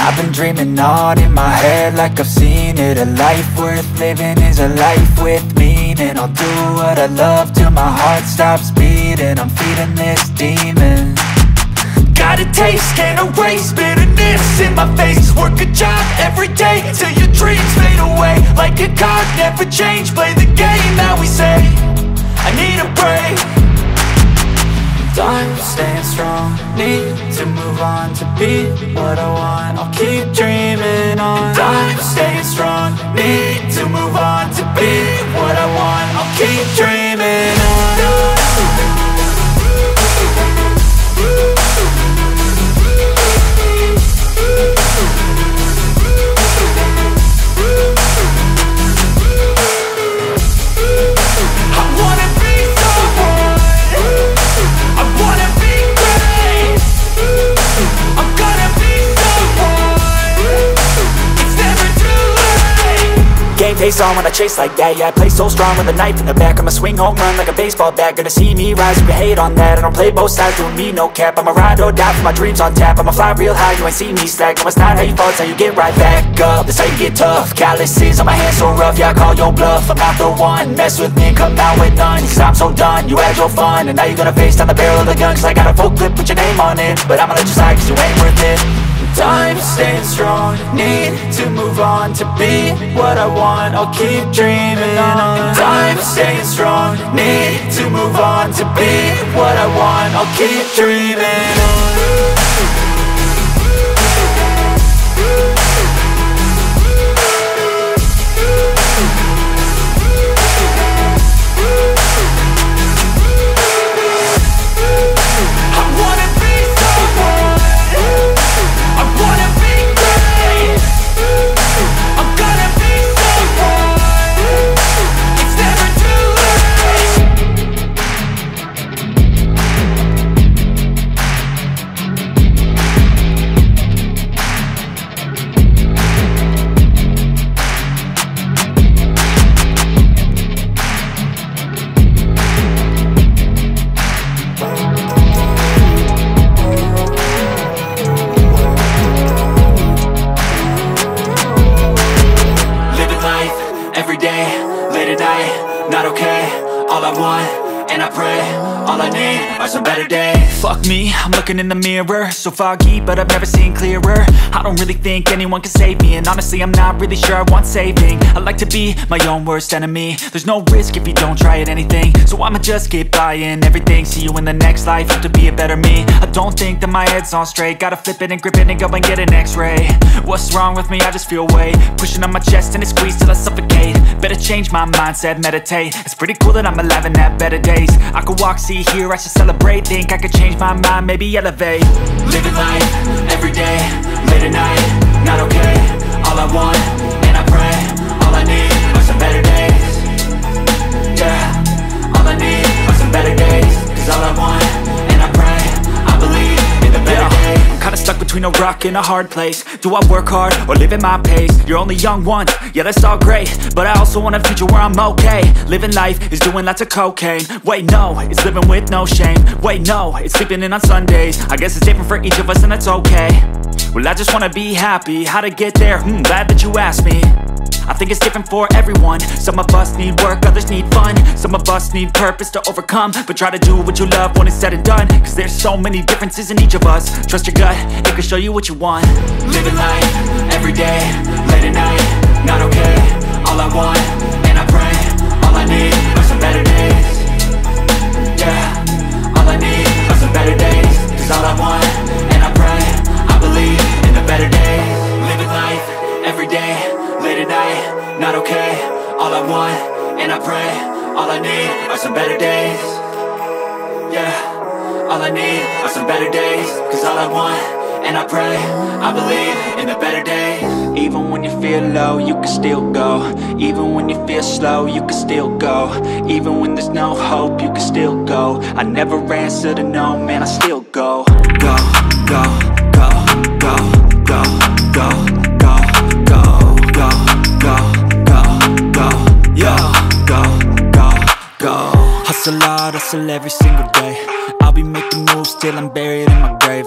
I've been dreaming on in my head like I've seen it. A life worth living is a life with meaning. I'll do what I love till my heart stops beating. I'm feeding this demon. Got a taste, can't erase bitterness in my face. Work a job every day till your dreams fade away. Like a card, never change, play the game that we say. I need a break. I'm staying strong, need to move on to be what I want. I'll keep dreaming on. I'm staying strong, need to move on to be what I want. I'll keep dreaming on. Game face on when I chase like that. Yeah, I play so strong with a knife in the back. I'ma swing home run like a baseball bat. Gonna see me rise, you can hate on that. I don't play both sides, doing me no cap. I'ma ride or die for my dreams on tap. I'ma fly real high, you ain't see me slack. No, it's not how you fall, it's how you get right back up. That's how you get tough. Calluses on my hands so rough, yeah, I call your bluff. I'm not the one, mess with me and come out with none. Cause I'm so done, you had your fun. And now you're gonna face down the barrel of the gun. Cause I got a full clip, put your name on it. But I'ma let you slide cause you ain't worth it. I'm staying strong, need to move on to be what I want. I'll keep dreaming on. I'm staying strong, need to move on to be what I want. I'll keep dreaming on. Not okay, all I want, and I pray, all I need are some better days. Fuck me, I'm looking in the mirror, so foggy, but I've never seen clearer. I don't really think anyone can save me, and honestly I'm not really sure I want saving. I like to be my own worst enemy. There's no risk if you don't try at anything, so I'ma just get buying everything. See you in the next life, have to be a better me. I don't think that my head's on straight, gotta flip it and grip it and go and get an x-ray. What's wrong with me? I just feel weight pushing on my chest and it squeezes till I suffocate. Better change my mindset, meditate. It's pretty cool that I'm alive and have better days. I could walk, see, hear, I should celebrate. Think I could change my mind, maybe elevate. Living life, everyday, late at night, not okay. All I want, and I pray, all I need are some better days. Yeah, all I need are some better days. Cause all I want, and I pray, I believe in the better days. I'm kinda stuck between a rock and a hard place. Do I work hard or live at my pace? You're only young once, yeah that's all great, but I also want a future where I'm okay. Living life is doing lots of cocaine. Wait no, it's living with no shame. Wait no, it's sleeping in on Sundays. I guess it's different for each of us and that's okay. Well I just wanna be happy, how to get there? Glad that you asked me. I think it's different for everyone. Some of us need work, others need fun. Some of us need purpose to overcome. But try to do what you love when it's said and done. Cause there's so many differences in each of us. Trust your gut, it can show you what you want. Living life, everyday, late at night, not okay. All I want, and I pray, all I need are some better days. Yeah, all I need are some better days. Cause all I want, and I pray, I believe in the better days. Living life, everyday, late at night, not okay. All I want, and I pray, all I need are some better days. Yeah, all I need are some better days. Cause all I want, and I pray, I believe in the better days. Even when you feel low, you can still go. Even when you feel slow, you can still go. Even when there's no hope, you can still go. I never answer to no, man, I still go. Go, go, go, go, go, go, go, go, go, go, go, go, yo, go, go, go. Hustle hard, hustle every single day. I'll be making moves till I'm buried in my grave.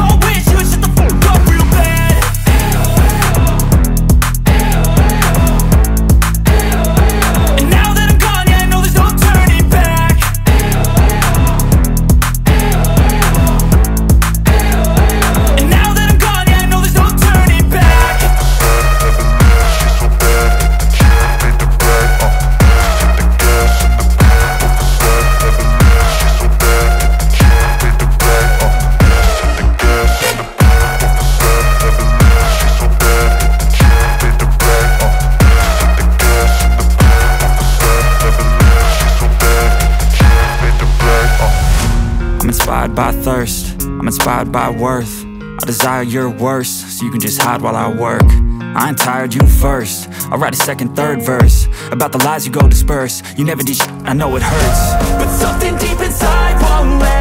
inspired by thirst, I'm inspired by worth. I desire your worst, so you can just hide while I work. I ain't tired, you first. I'll write a second, third verse about the lies you go disperse. You never did shit, I know it hurts, but something deep inside won't let